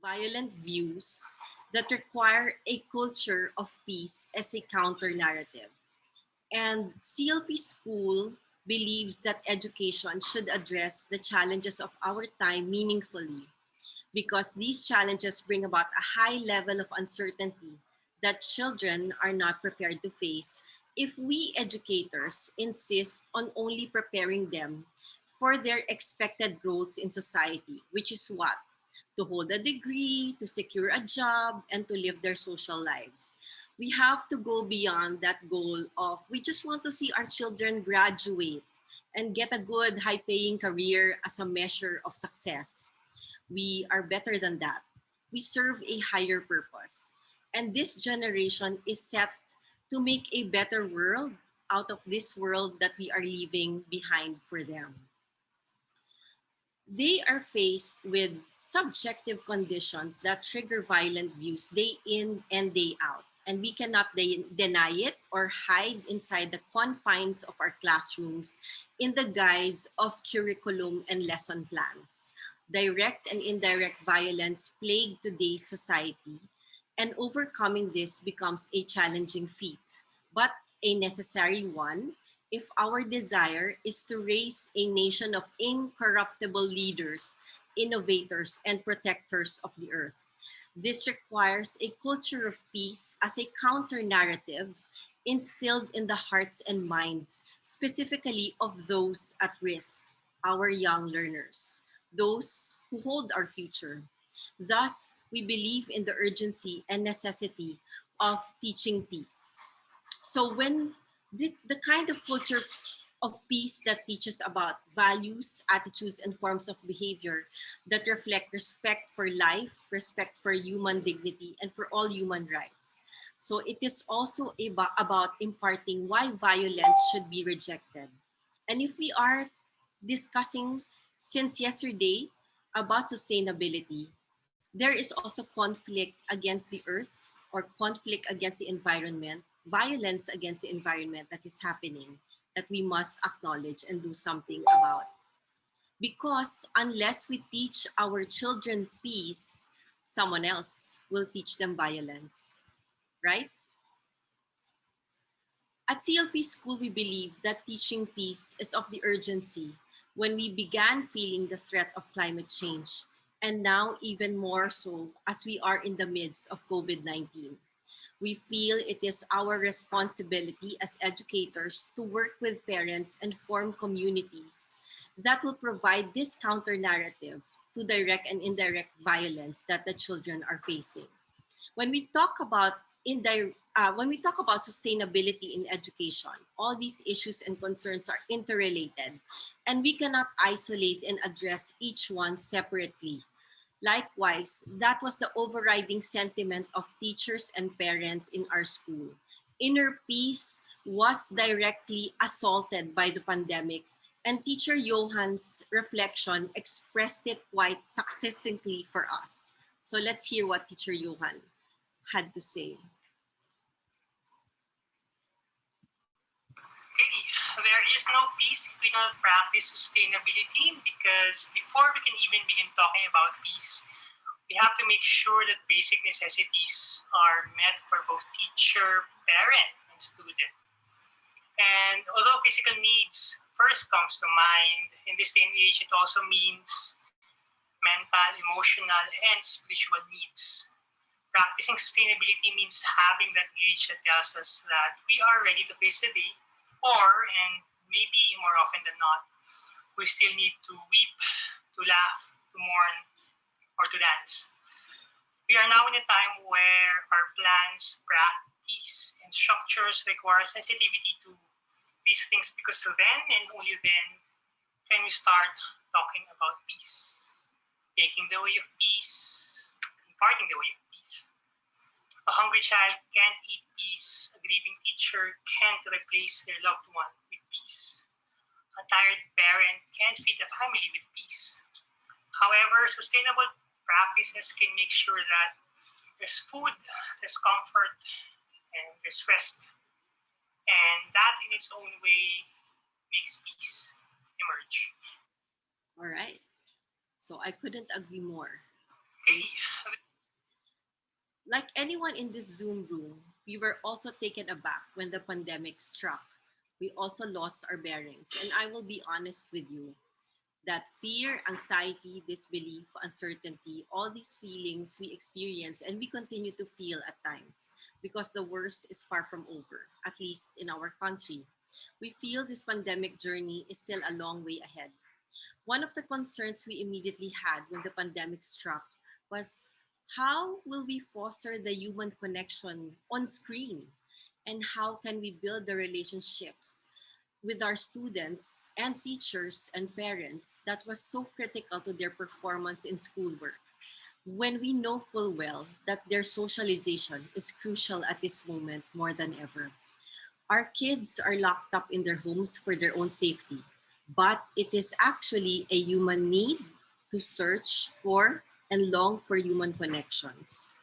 violent views that require a culture of peace as a counter narrative. And CLP School believes that education should address the challenges of our time meaningfully because these challenges bring about a high level of uncertainty that children are not prepared to face if we educators insist on only preparing them for their expected roles in society, which is what? To hold a degree, to secure a job, and to live their social lives. We have to go beyond that goal of we just want to see our children graduate and get a good high paying career as a measure of success. We are better than that. We serve a higher purpose. And this generation is set to make a better world out of this world that we are leaving behind for them. They are faced with subjective conditions that trigger violent views day in and day out. And we cannot deny it or hide inside the confines of our classrooms in the guise of curriculum and lesson plans. Direct and indirect violence plague today's society, and overcoming this becomes a challenging feat, but a necessary one if our desire is to raise a nation of incorruptible leaders, innovators, and protectors of the earth. This requires a culture of peace as a counter narrative instilled in the hearts and minds, specifically of those at risk, our young learners, those who hold our future. Thus, we believe in the urgency and necessity of teaching peace. So when the kind of culture of peace that teaches about values, attitudes, and forms of behavior that reflect respect for life, respect for human dignity, and for all human rights. So it is also about imparting why violence should be rejected. And if we are discussing since yesterday about sustainability, there is also conflict against the earth or conflict against the environment, violence against the environment that is happening that we must acknowledge and do something about. Because unless we teach our children peace, someone else will teach them violence, right? At CLP School, we believe that teaching peace is of the urgency when we began feeling the threat of climate change, and now even more so as we are in the midst of COVID-19. We feel it is our responsibility as educators to work with parents and form communities that will provide this counter narrative to direct and indirect violence that the children are facing. When we talk about sustainability in education, all these issues and concerns are interrelated, and we cannot isolate and address each one separately. Likewise, that was the overriding sentiment of teachers and parents in our school. Inner peace was directly assaulted by the pandemic, and teacher Johan's reflection expressed it quite succinctly for us. So let's hear what teacher Johan had to say. Okay, there is no peace if we don't practice sustainability, because before we can even begin talking about peace, we have to make sure that basic necessities are met for both teacher, parent, and student. And although physical needs first comes to mind, in this day and age, it also means mental, emotional, and spiritual needs. Practicing sustainability means having that gauge that tells us that we are ready to face the day, or, and maybe more often than not, we still need to weep, to laugh, to mourn, or to dance. We are now in a time where our plans, practice, and structures require sensitivity to these things, because then and only then can we start talking about peace, taking the way of peace, imparting the way of peace. A hungry child can't eat peace. A grieving teacher can't replace their loved one with peace. A tired parent can't feed the family with peace. However, sustainable practices can make sure that there's food, there's comfort, and there's rest. And that in its own way makes peace emerge. All right. So I couldn't agree more. Okay. Like anyone in this Zoom room, we were also taken aback when the pandemic struck. We also lost our bearings. And I will be honest with you that fear, anxiety, disbelief, uncertainty, all these feelings we experience and we continue to feel at times because the worst is far from over, at least in our country. We feel this pandemic journey is still a long way ahead. One of the concerns we immediately had when the pandemic struck was how will we foster the human connection on screen? And how can we build the relationships with our students and teachers and parents that was so critical to their performance in schoolwork when we know full well that their socialization is crucial at this moment more than ever. Our kids are locked up in their homes for their own safety, but it is actually a human need to search for and long for human connections.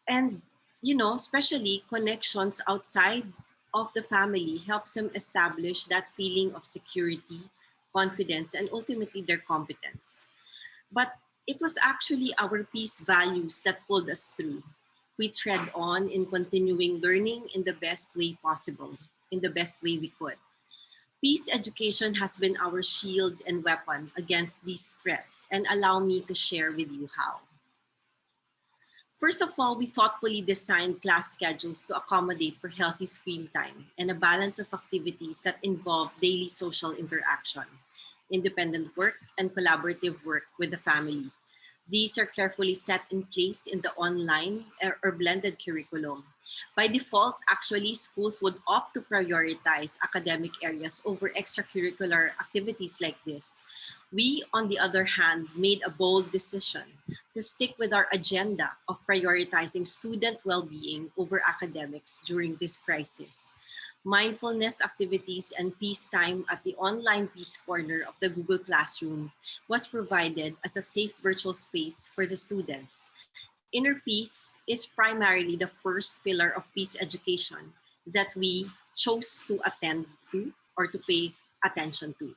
And, especially connections outside of the family helps them establish that feeling of security, confidence, and ultimately their competence. But it was actually our peace values that pulled us through. We tread on in continuing learning in the best way possible, in the best way we could. Peace education has been our shield and weapon against these threats, and allow me to share with you how. First of all, we thoughtfully designed class schedules to accommodate for healthy screen time and a balance of activities that involve daily social interaction, independent work, and collaborative work with the family. These are carefully set in place in the online or blended curriculum. By default, actually, schools would opt to prioritize academic areas over extracurricular activities like this. We, on the other hand, made a bold decision to stick with our agenda of prioritizing student well being over academics during this crisis. Mindfulness activities and peace time at the online Peace Corner of the Google Classroom was provided as a safe virtual space for the students. Inner peace is primarily the first pillar of peace education that we chose to attend to or to pay attention to.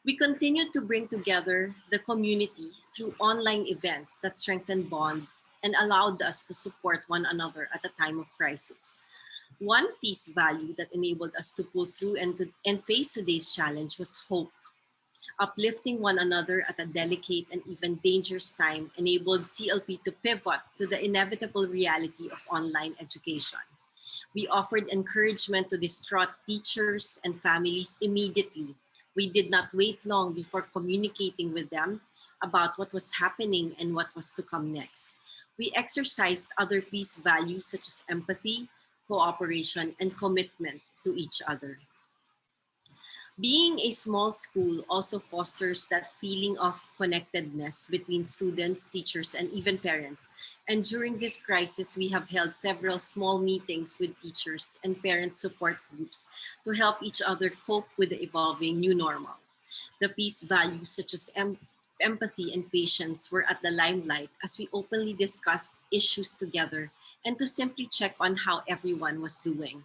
We continue to bring together the community through online events that strengthen bonds and allowed us to support one another at a time of crisis. One peace value that enabled us to pull through and face today's challenge was hope. Uplifting one another at a delicate and even dangerous time enabled CLP to pivot to the inevitable reality of online education. We offered encouragement to distraught teachers and families immediately. We did not wait long before communicating with them about what was happening and what was to come next. We exercised other peace values such as empathy, cooperation, and commitment to each other. Being a small school also fosters that feeling of connectedness between students, teachers, and even parents. And during this crisis, we have held several small meetings with teachers and parent support groups to help each other cope with the evolving new normal. The peace values such as empathy and patience were at the limelight as we openly discussed issues together and to simply check on how everyone was doing.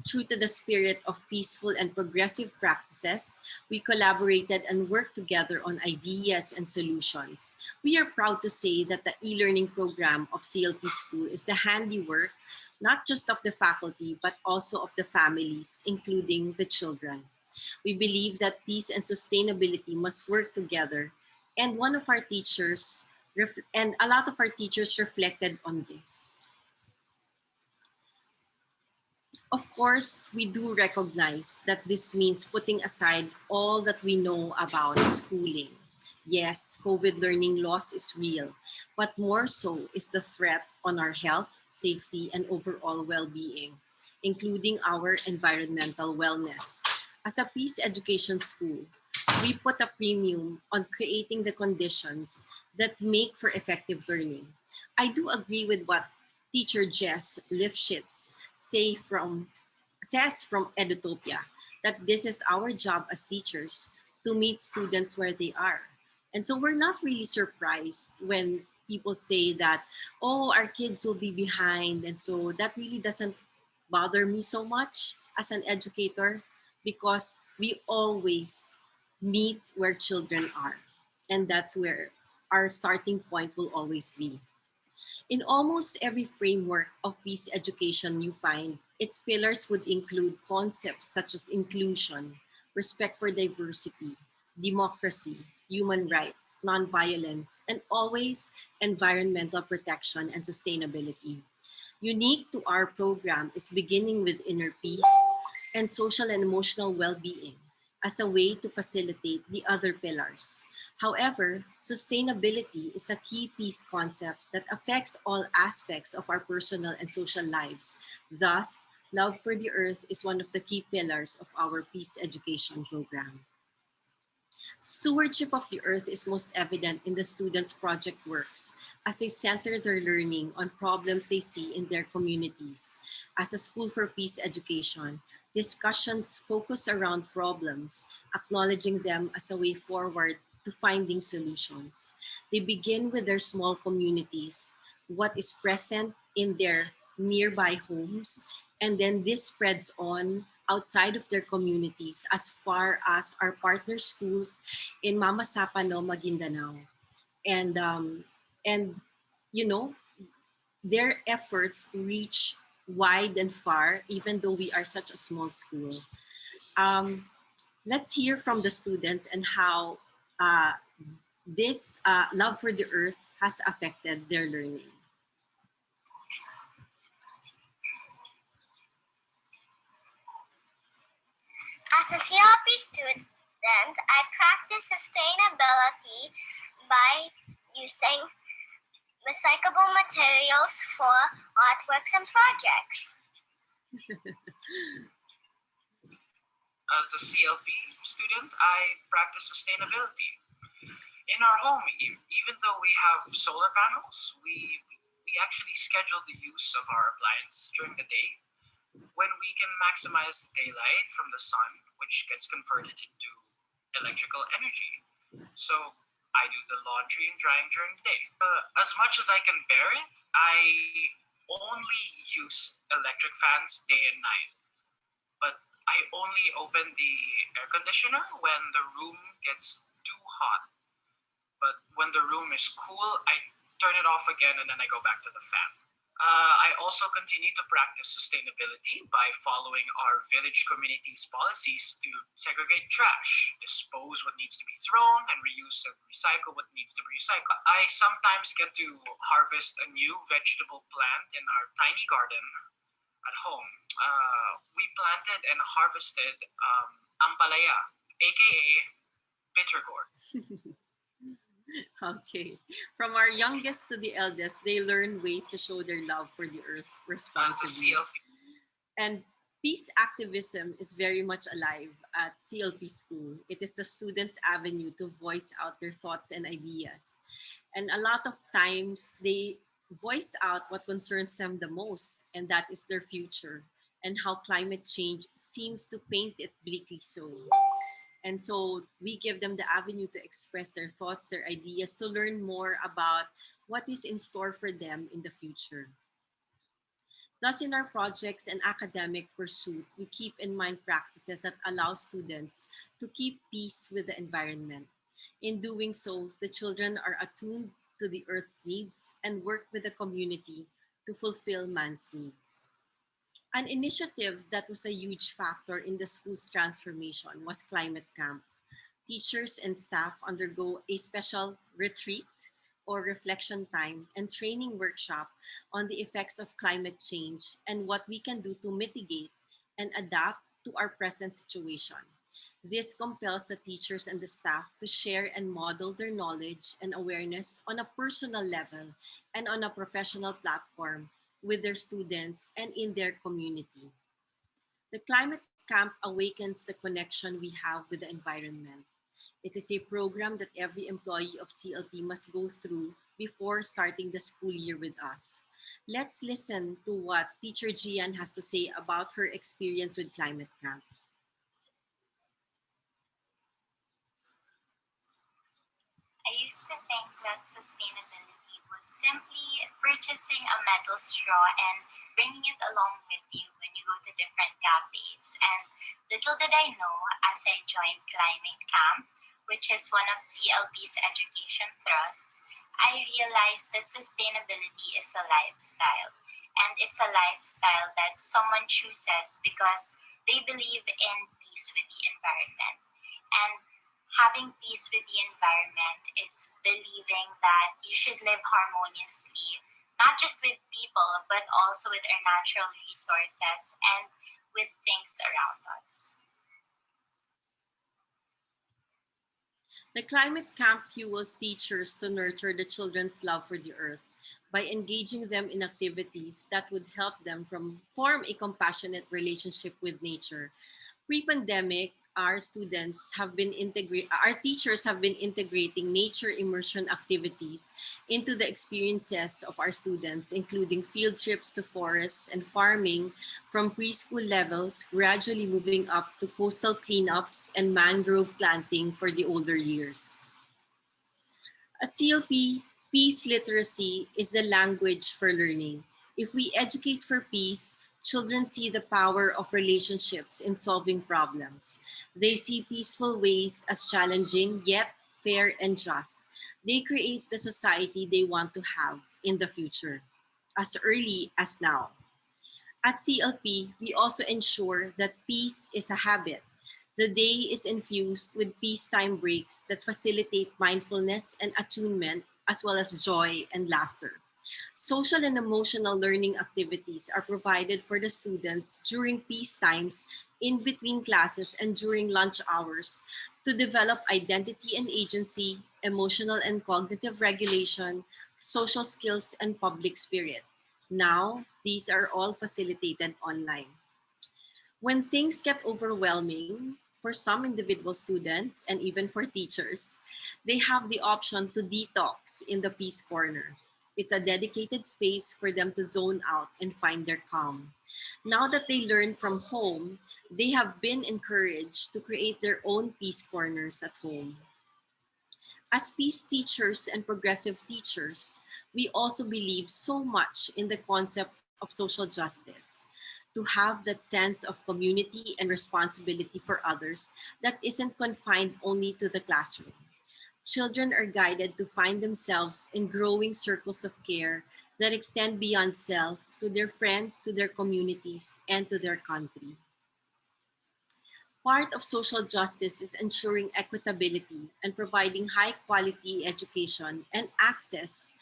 True to the spirit of peaceful and progressive practices, we collaborated and worked together on ideas and solutions. We are proud to say that the e-learning program of CLP School is the handiwork not just of the faculty, but also of the families, including the children. We believe that peace and sustainability must work together, and a lot of our teachers reflected on this. Of course, we do recognize that this means putting aside all that we know about schooling. Yes, COVID learning loss is real, but more so is the threat on our health, safety, and overall well-being, including our environmental wellness. As a peace education school, we put a premium on creating the conditions that make for effective learning. I do agree with what teacher Jess Lifshitz says from Edutopia that this is our job as teachers to meet students where they are. And so we're not really surprised when people say that, oh, our kids will be behind. And so that really doesn't bother me so much as an educator because we always meet where children are. And that's where our starting point will always be. In almost every framework of peace education you find, its pillars would include concepts such as inclusion, respect for diversity, democracy, human rights, nonviolence, and always environmental protection and sustainability. Unique to our program is beginning with inner peace and social and emotional well-being as a way to facilitate the other pillars. However, sustainability is a key peace concept that affects all aspects of our personal and social lives. Thus, love for the earth is one of the key pillars of our peace education program. Stewardship of the earth is most evident in the students' project works as they center their learning on problems they see in their communities. As a school for peace education, discussions focus around problems, acknowledging them as a way forward to finding solutions. They begin with their small communities, what is present in their nearby homes, and then this spreads on outside of their communities as far as our partner schools in Mama Sapano, Maguindanao. And, and you know, their efforts reach wide and far, even though we are such a small school. Um, let's hear from the students and how uh, this love for the earth has affected their learning. As a CLP student, I practice sustainability by using recyclable materials for artworks and projects. As a CLP student, I practice sustainability. In our home, even though we have solar panels, we actually schedule the use of our appliance during the day when we can maximize the daylight from the sun, which gets converted into electrical energy. So I do the laundry and drying during the day. As much as I can bear it, I only use electric fans day and night. But I only open the air conditioner when the room gets too hot. But when the room is cool, I turn it off again and then I go back to the fan. I also continue to practice sustainability by following our village community's policies to segregate trash, dispose what needs to be thrown, and reuse and recycle what needs to be recycled. I sometimes get to harvest a new vegetable plant in our tiny garden at home. We planted and harvested ampalaya, aka bitter gourd. Okay. From our youngest to the eldest, they learn ways to show their love for the earth responsibly. And peace activism is very much alive at CLP school. It is the students' avenue to voice out their thoughts and ideas. And a lot of times they voice out what concerns them the most, and that is their future and how climate change seems to paint it bleakly so. And so we give them the avenue to express their thoughts, their ideas, to learn more about what is in store for them in the future. Thus, in our projects and academic pursuit, we keep in mind practices that allow students to keep peace with the environment. In doing so, the children are attuned to the Earth's needs and work with the community to fulfill man's needs. An initiative that was a huge factor in the school's transformation was Climate Camp. Teachers and staff undergo a special retreat or reflection time and training workshop on the effects of climate change and what we can do to mitigate and adapt to our present situation. This compels the teachers and the staff to share and model their knowledge and awareness on a personal level and on a professional platform with their students and in their community. The Climate Camp awakens the connection we have with the environment. It is a program that every employee of CLP must go through before starting the school year with us. Let's listen to what teacher Gian has to say about her experience with Climate Camp. I used to think that sustainability was simply purchasing a metal straw and bringing it along with you when you go to different cafes. And little did I know, as I joined Climate Camp, which is one of CLP's education thrusts, I realized that sustainability is a lifestyle. And it's a lifestyle that someone chooses because they believe in peace with the environment. And having peace with the environment is believing that you should live harmoniously, not just with people, but also with our natural resources and with things around us. The climate camp fuels teachers to nurture the children's love for the earth by engaging them in activities that would help them form a compassionate relationship with nature. Pre-pandemic, our teachers have been integrating nature immersion activities into the experiences of our students, including field trips to forests and farming from preschool levels, gradually moving up to coastal cleanups and mangrove planting for the older years. At CLP, peace literacy is the language for learning. If we educate for peace, children see the power of relationships in solving problems. They see peaceful ways as challenging, yet fair and just. They create the society they want to have in the future, as early as now. At CLP, we also ensure that peace is a habit. The day is infused with peacetime breaks that facilitate mindfulness and attunement, as well as joy and laughter. Social and emotional learning activities are provided for the students during peace times, in between classes, and during lunch hours to develop identity and agency, emotional and cognitive regulation, social skills, and public spirit. Now, these are all facilitated online. When things get overwhelming for some individual students and even for teachers, they have the option to detox in the Peace Corner. It's a dedicated space for them to zone out and find their calm. Now that they learn from home, they have been encouraged to create their own peace corners at home. As peace teachers and progressive teachers, we also believe so much in the concept of social justice. To have that sense of community and responsibility for others that isn't confined only to the classroom. Children are guided to find themselves in growing circles of care that extend beyond self to their friends, to their communities, and to their country. Part of social justice is ensuring equitability and providing high quality education and access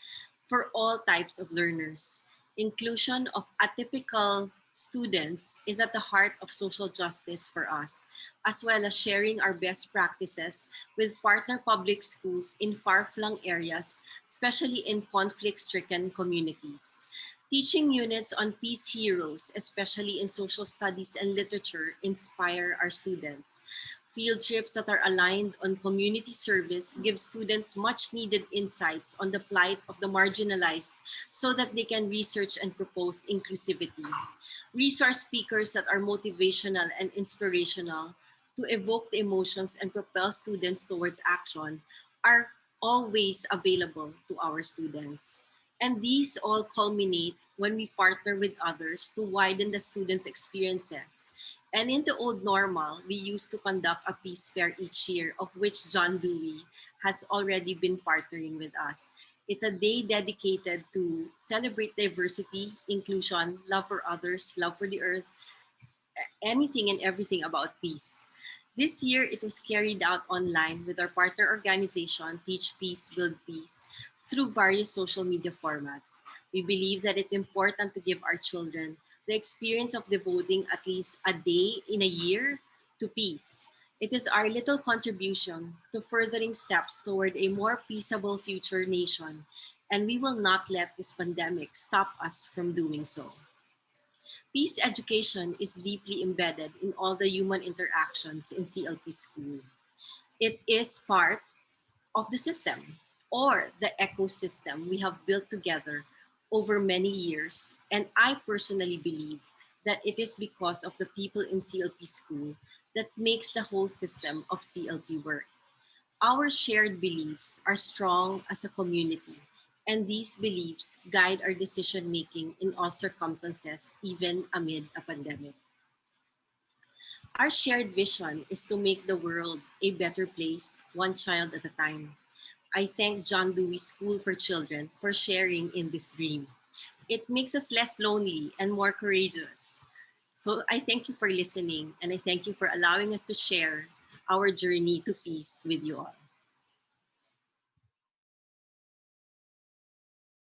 for all types of learners. Inclusion of atypical students is at the heart of social justice for us, as well as sharing our best practices with partner public schools in far-flung areas, especially in conflict-stricken communities. Teaching units on peace heroes, especially in social studies and literature, inspire our students. Field trips that are aligned on community service give students much needed insights on the plight of the marginalized so that they can research and propose inclusivity. Resource speakers that are motivational and inspirational to evoke the emotions and propel students towards action are always available to our students. And these all culminate when we partner with others to widen the students' experiences. And in the old normal, we used to conduct a peace fair each year, of which John Dewey has already been partnering with us. It's a day dedicated to celebrate diversity, inclusion, love for others, love for the earth, anything and everything about peace. This year, it was carried out online with our partner organization, Teach Peace, Build Peace, through various social media formats. We believe that it's important to give our children the experience of devoting at least a day in a year to peace. It is our little contribution to furthering steps toward a more peaceable future nation, and we will not let this pandemic stop us from doing so. Peace education is deeply embedded in all the human interactions in CLP school. It is part of the system or the ecosystem we have built together over many years. And I personally believe that it is because of the people in CLP school that makes the whole system of CLP work. Our shared beliefs are strong as a community, and these beliefs guide our decision making in all circumstances, even amid a pandemic. Our shared vision is to make the world a better place, one child at a time. I thank John Dewey School for Children for sharing in this dream. It makes us less lonely and more courageous. So I thank you for listening, and I thank you for allowing us to share our journey to peace with you all.